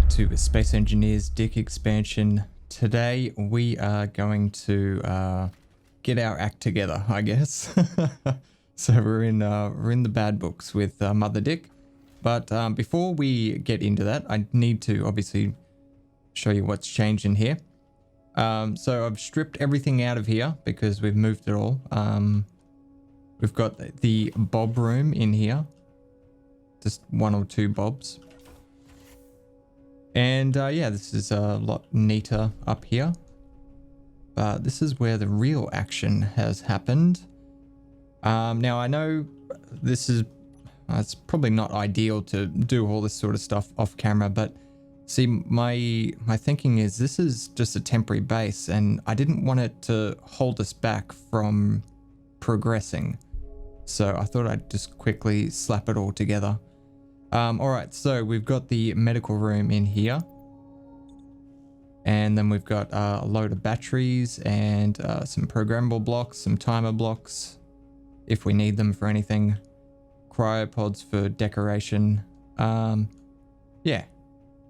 back to Space Engineers DIC expansion. Today we are going to get our act together, I guess. So we're in the bad books with Mother DIC. But before we get into that, I need to obviously show you what's changed in here. So I've stripped everything out of here because we've moved it all. We've got the bob room in here, just one or two bobs. And yeah, this is a lot neater up here. This is where the real action has happened. Now I know this is, it's probably not ideal to do all this sort of stuff off camera, but see, my thinking is this is just a temporary base and I didn't want it to hold us back from progressing. So I thought I'd just quickly slap it all together. Alright, so we've got the medical room in here. And then we've got a load of batteries and some programmable blocks, some timer blocks, if we need them for anything. Cryopods for decoration. Yeah,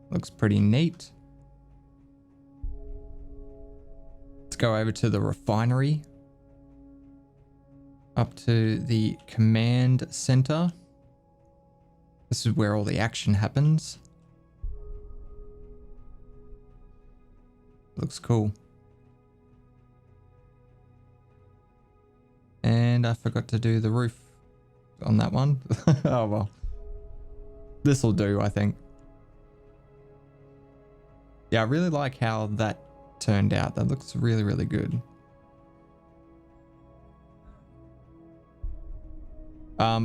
looks pretty neat. Let's go over to the refinery. Up to the command center. This is where all the action happens. Looks cool. And I forgot to do the roof on that one. Oh well. This'll do, I think. Yeah, I really like how that turned out. That looks really, really good.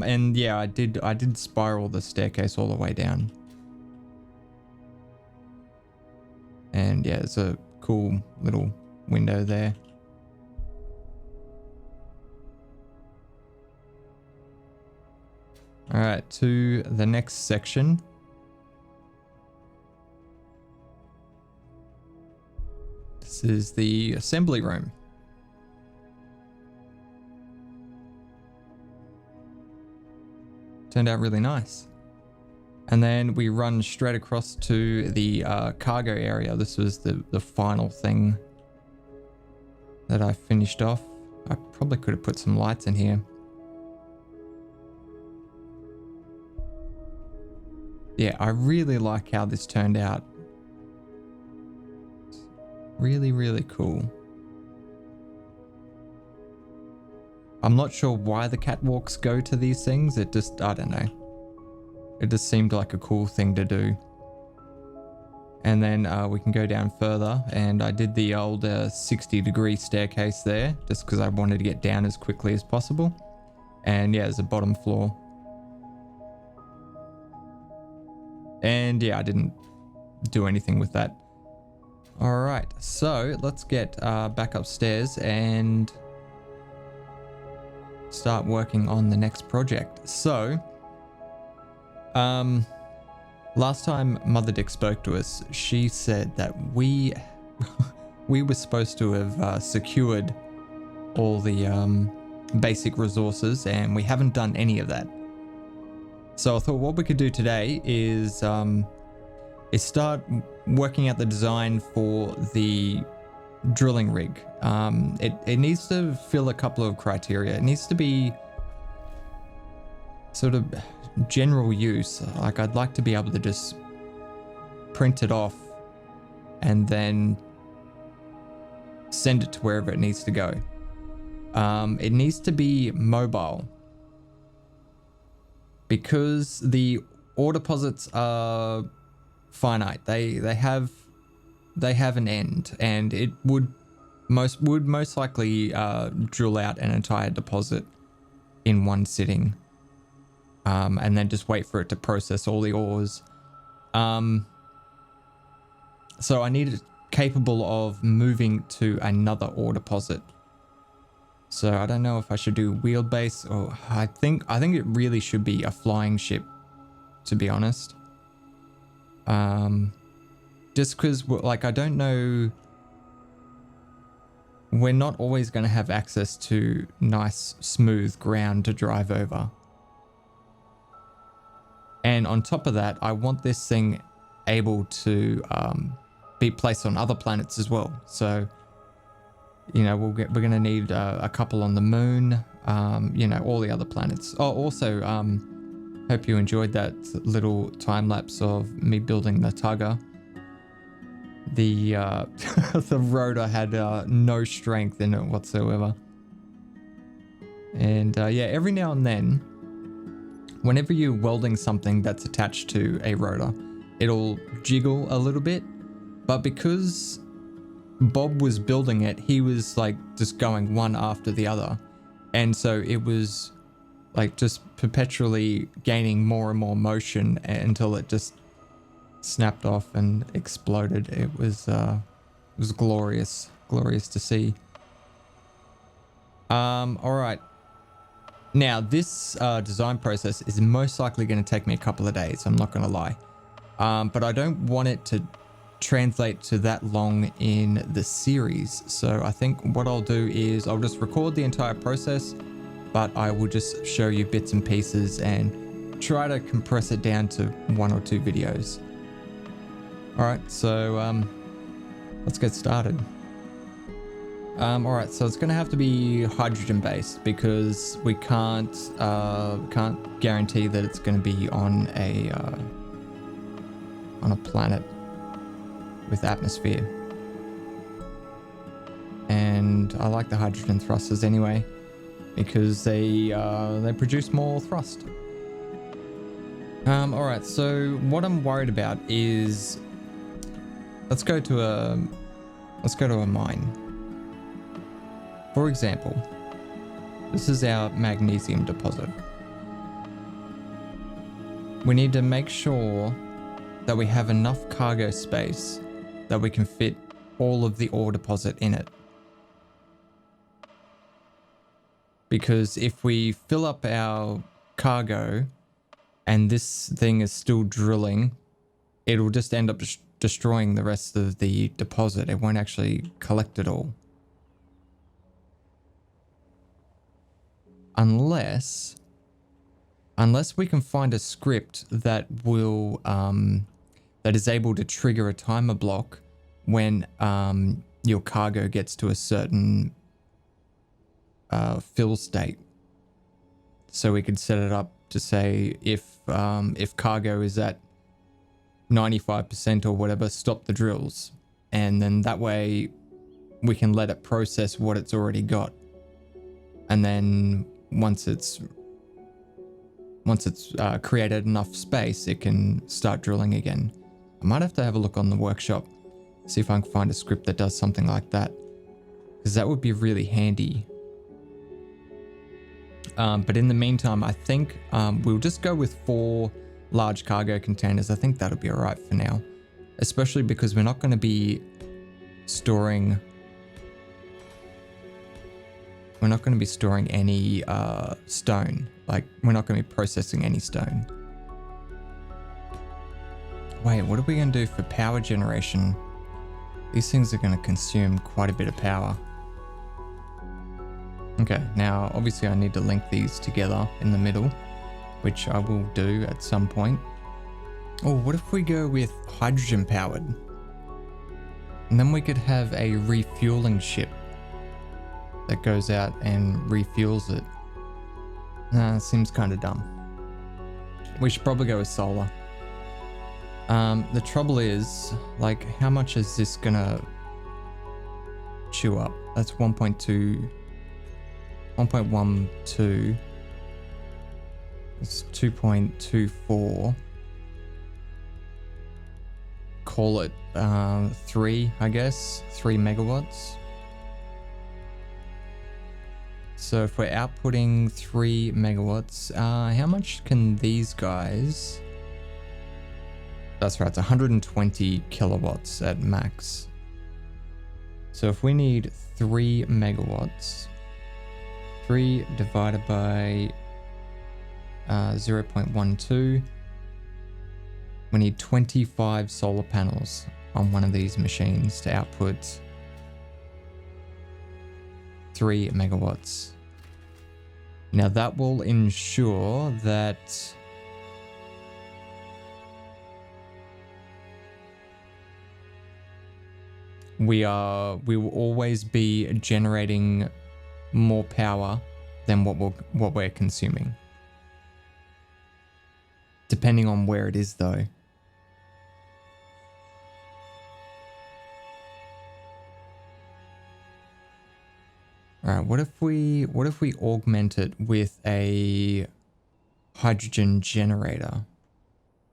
And yeah, I did spiral the staircase all the way down. And yeah, it's a cool little window there. All right, to the next section. This is the assembly room. Turned out really nice. And then we run straight across to the cargo area. This was the final thing that I finished off. I probably could have put some lights in here. Yeah, I really like how this turned out. Really, really cool. I'm not sure why the catwalks go to these things. It just, I don't know. It just seemed like a cool thing to do. And then we can go down further. And I did the old 60-degree staircase there just because I wanted to get down as quickly as possible. And yeah, there's a bottom floor. And yeah, I didn't do anything with that. All right, so let's get back upstairs and start working on the next project. So, last time Mother DIC spoke to us, she said that we were supposed to have secured all the basic resources, and we haven't done any of that. So I thought what we could do today is start working out the design for the drilling rig. It needs to fill a couple of criteria. It needs to be sort of general use. Like I'd like to be able to just print it off and then send it to wherever it needs to go. It needs to be mobile because the ore deposits are finite. They have an end, and it would most likely drill out an entire deposit in one sitting, and then just wait for it to process all the ores. So I need it capable of moving to another ore deposit. So I don't know if I should do wheelbase, or I think it really should be a flying ship, to be honest. Just because, like, I don't know, we're not always going to have access to nice, smooth ground to drive over. And on top of that, I want this thing able to be placed on other planets as well. So, you know, we're going to need a couple on the moon, you know, all the other planets. Oh, also, hope you enjoyed that little time lapse of me building the tugger. The the rotor had no strength in it whatsoever. And yeah, every now and then, whenever you're welding something that's attached to a rotor, it'll jiggle a little bit. But because Bob was building it, he was like just going one after the other. And so it was like just perpetually gaining more and more motion until it just snapped off and exploded. It was glorious to see. All right. Now this design process is most likely going to take me a couple of days. I'm not going to lie. But I don't want it to translate to that long in the series. So I think what I'll do is I'll just record the entire process, but I will just show you bits and pieces and try to compress it down to 1 or 2 videos. All right, so let's get started. All right, so it's going to have to be hydrogen based because we can't guarantee that it's going to be on a planet with atmosphere. And I like the hydrogen thrusters anyway because they produce more thrust. All right, so what I'm worried about is let's go to a mine. For example, this is our magnesium deposit. We need to make sure that we have enough cargo space that we can fit all of the ore deposit in it. Because if we fill up our cargo and this thing is still drilling, it'll just end up destroying the rest of the deposit. It won't actually collect it all. Unless we can find a script that will that is able to trigger a timer block when your cargo gets to a certain fill state. So we could set it up to say if cargo is at 95% or whatever, stop the drills, and then that way we can let it process what it's already got, and then once it's created enough space, it can start drilling again. I might have to have a look on the workshop, see if I can find a script that does something like that, because that would be really handy. But in the meantime, I think we'll just go with 4 large cargo containers. I think that'll be all right for now, especially because we're not going to be storing any stone. Like, we're not going to be processing any stone. Wait, what are we going to do for power generation? These things are going to consume quite a bit of power. Okay, now obviously I need to link these together in the middle, which I will do at some point. Oh, what if we go with hydrogen powered? And then we could have a refueling ship that goes out and refuels it. Nah, it seems kind of dumb. We should probably go with solar. The trouble is, like, how much is this gonna chew up? That's 1.2, 1.12. It's 2.24. Call it 3, I guess, 3 megawatts. So if we're outputting 3 megawatts, how much can these guys? That's right, it's 120 kilowatts at max. So if we need 3 megawatts, 3 divided by 0.12, we need 25 solar panels on one of these machines to output 3 megawatts. Now that will ensure that we will always be generating more power than what we're consuming. Depending on where it is though. Alright, what if we augment it with a hydrogen generator?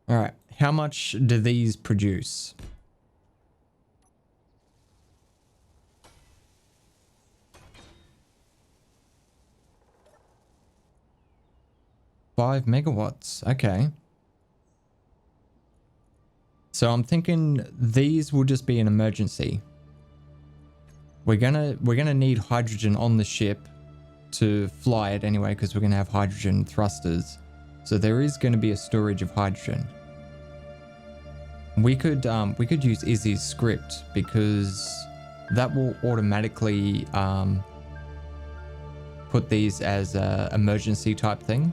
Alright, how much do these produce? Five megawatts, okay. So I'm thinking these will just be an emergency. We're gonna need hydrogen on the ship to fly it anyway, because we're gonna have hydrogen thrusters. So there is gonna be a storage of hydrogen. We could use Izzy's script, because that will automatically put these as a emergency type thing.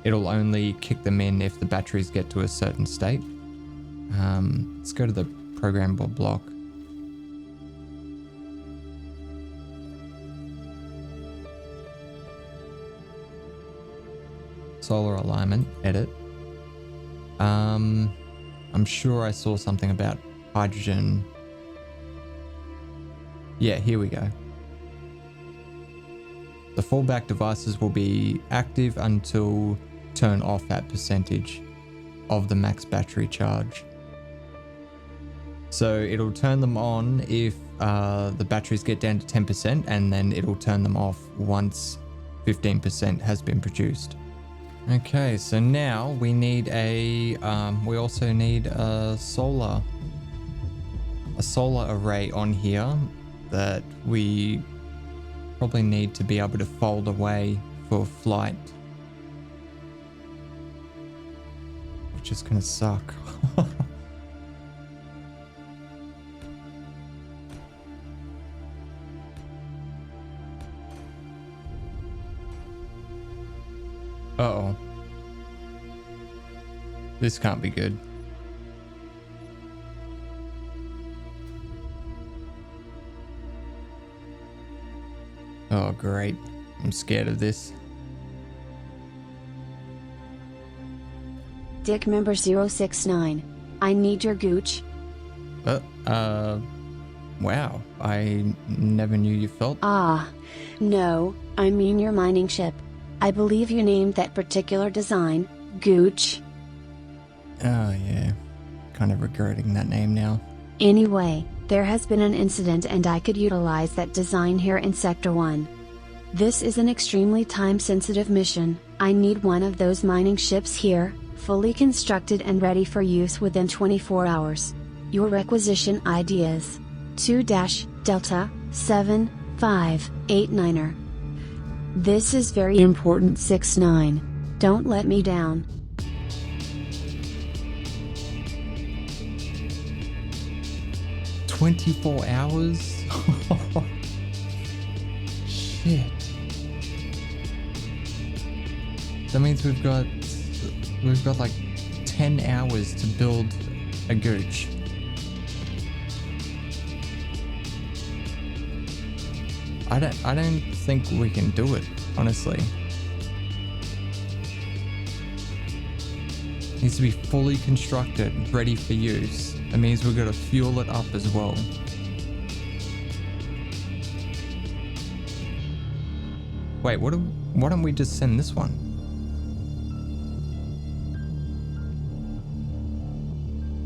It'll only kick them in if the batteries get to a certain state. Let's go to the programmable block. Solar alignment, edit. I'm sure I saw something about hydrogen. Yeah, here we go. The fallback devices will be active until turn off at percentage of the max battery charge. So it'll turn them on if the batteries get down to 10%, and then it'll turn them off once 15% has been produced. Okay, so now we need we also need a solar array on here that we probably need to be able to fold away for flight, which is gonna suck. Uh-oh. This can't be good. Oh, great. I'm scared of this. Dick member 069. I need your gooch. Wow. I never knew you felt. Ah, no, I mean your mining ship. I believe you named that particular design, Gooch. Oh, yeah. Kind of regretting that name now. Anyway, there has been an incident and I could utilize that design here in Sector 1. This is an extremely time-sensitive mission. I need one of those mining ships here, fully constructed and ready for use within 24 hours. Your requisition ID is 2-Delta 7589er. This is very important, 69. Don't let me down. "24 hours? Shit. That means we've got like 10 hours to build a gooch. I don't think we can do it, honestly. It needs to be fully constructed, ready for use. That means we've got to fuel it up as well. Wait, why don't we just send this one?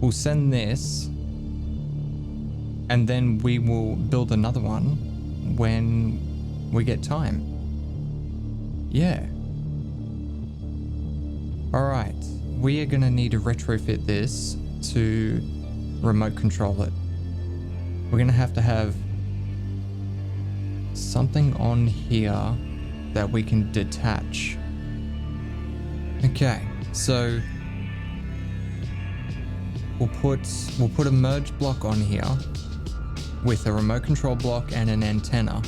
We'll send this, and then we will build another one when we get time. Yeah. Alright, we are gonna need to retrofit this to remote control it. We're gonna have to have something on here that we can detach. Okay, so we'll put a merge block on here with a remote control block and an antenna,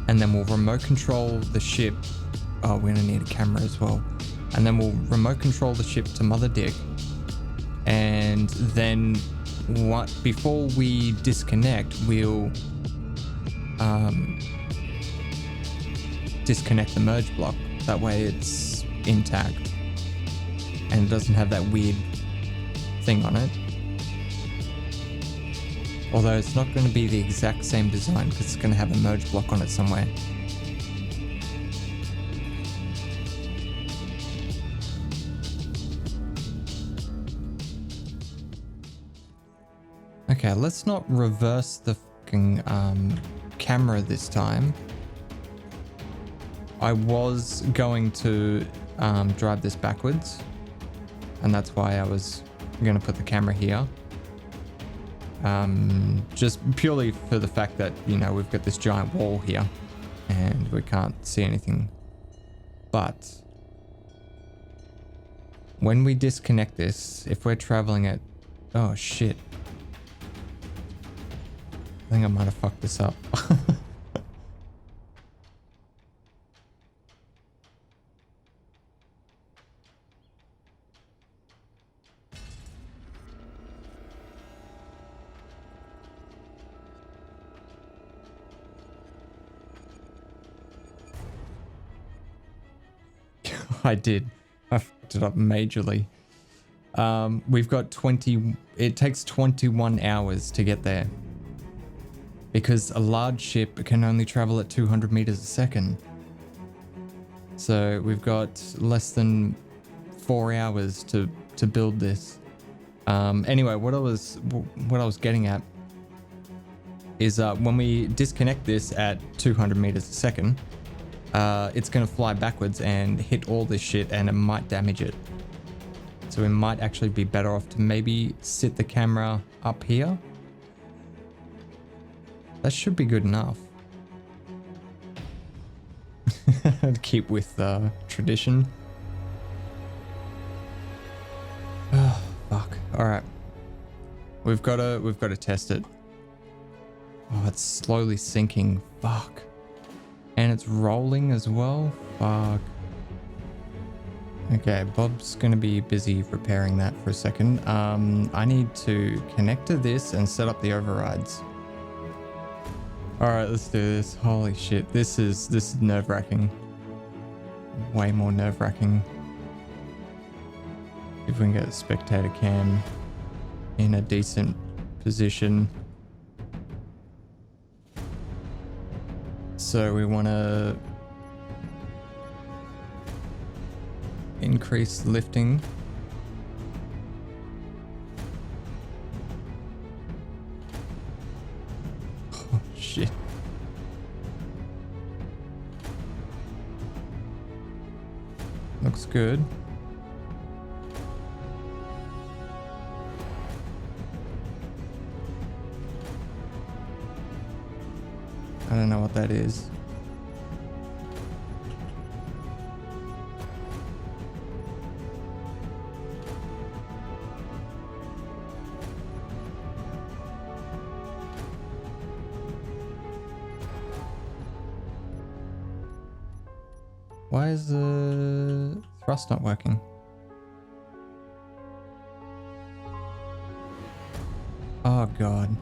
and then we'll remote control the ship. Oh, we're gonna need a camera as well. And then we'll remote control the ship to Mother DIC, and then before we disconnect, we'll disconnect the merge block. That way it's intact and it doesn't have that weird thing on it. Although it's not going to be the exact same design because it's going to have a merge block on it somewhere. Okay, let's not reverse the fucking camera this time. I was going to drive this backwards, and that's why I was going to put the camera here. Just purely for the fact that, you know, we've got this giant wall here and we can't see anything. But when we disconnect this, if we're traveling at... Oh shit. I think I might have fucked this up. I did. I fucked it up majorly. We've got 20... It takes 21 hours to get there. Because a large ship can only travel at 200 meters a second. So we've got less than 4 hours to build this. Anyway, what I was getting at is when we disconnect this at 200 meters a second, it's going to fly backwards and hit all this shit and it might damage it. So we might actually be better off to maybe sit the camera up here. That should be good enough. Keep with tradition. Oh, fuck. All right. We've got to test it. Oh, it's slowly sinking. Fuck. And it's rolling as well. Fuck. Okay, Bob's gonna be busy repairing that for a second. I need to connect to this and set up the overrides. All right, let's do this. Holy shit, this is nerve-wracking. Way more nerve-wracking. If we can get a spectator cam in a decent position. So we want to increase lifting. Oh shit. Looks good. I don't know what that is. Why is the thrust not working? Oh god.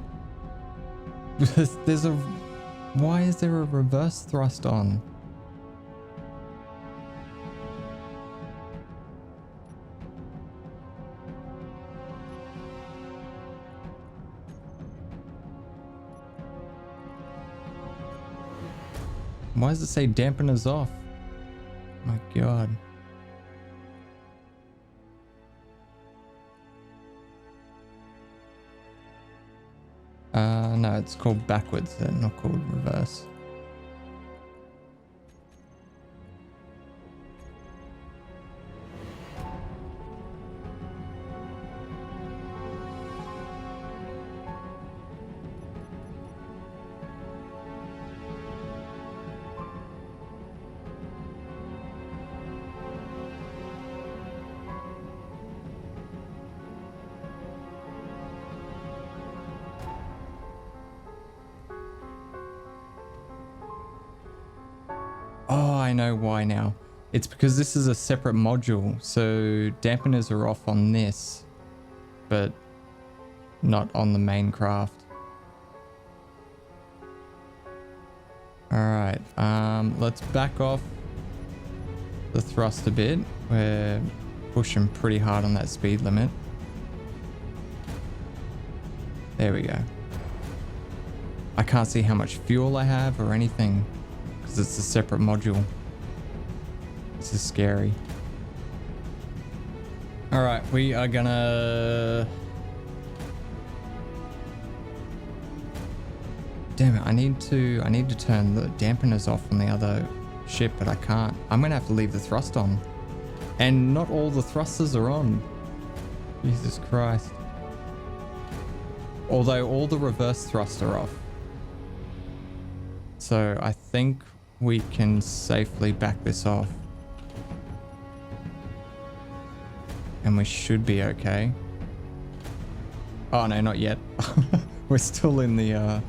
There's a... Why is there a reverse thrust on? Why does it say dampeners off? My god. No, it's called backwards, not called reverse. Oh, I know why now. It's because this is a separate module, so dampeners are off on this, but not on the main craft. Alright, let's back off the thrust a bit. We're pushing pretty hard on that speed limit. There we go. I can't see how much fuel I have or anything because it's a separate module. This is scary. Alright, we are gonna... Damn it, I need to turn the dampeners off on the other ship, but I can't. I'm gonna have to leave the thrust on. And not all the thrusters are on. Jesus Christ. Although all the reverse thrusts are off. So I think we can safely back this off. And we should be okay. Oh no, not yet. We're still in the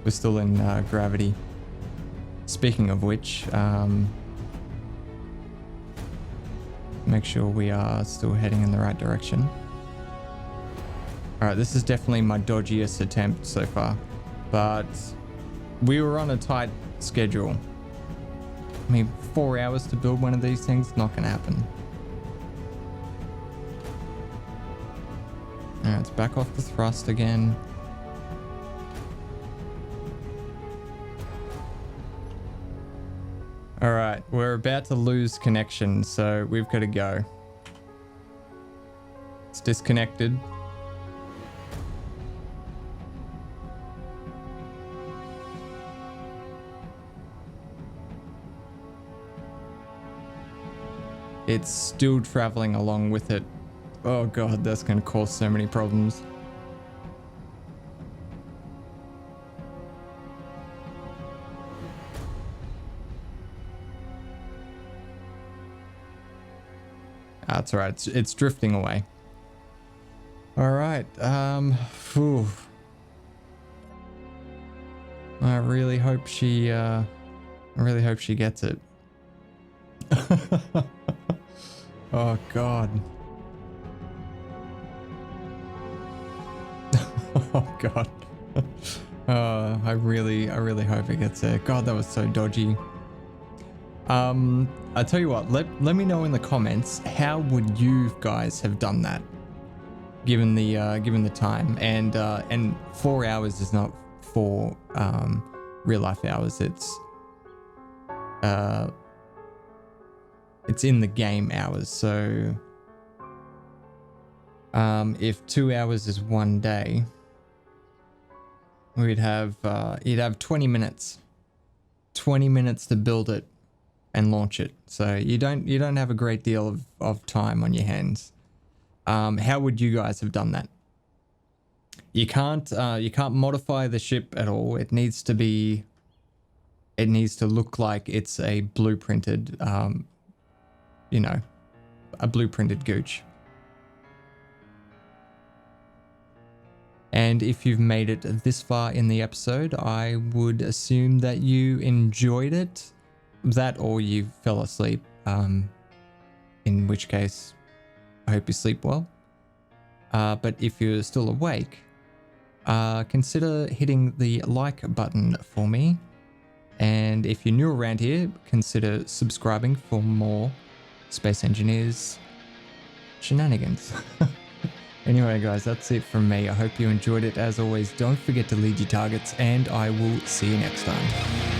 we're still in gravity. Speaking of which, make sure we are still heading in the right direction. Alright, this is definitely my dodgiest attempt so far, but we were on a tight schedule. I mean, 4 hours to build one of these things, not gonna happen. Alright, let's back off the thrust again. Alright, we're about to lose connection, so we've got to go. It's disconnected. It's still traveling along with it. Oh god, that's going to cause so many problems. That's all right. It's drifting away. All right. Phew. I really hope she gets it. Oh god. Oh god. I really hope it gets there. God, that was so dodgy. I tell you what, let me know in the comments, how would you guys have done that given the time? And 4 hours is not 4 real life hours. It's in the game hours. So if 2 hours is 1 day, you'd have 20 minutes. 20 minutes to build it and launch it. So you don't have a great deal of time on your hands. How would you guys have done that? You can't modify the ship at all. It needs to look like it's a blueprinted a blueprinted gooch. And if you've made it this far in the episode, I would assume that you enjoyed it. That or you fell asleep, in which case I hope you sleep well. But if you're still awake, consider hitting the like button for me, and if you're new around here, consider subscribing for more Space Engineers shenanigans. Anyway guys, that's it from me. I hope you enjoyed it. As always, don't forget to lead your targets, and I will see you next time.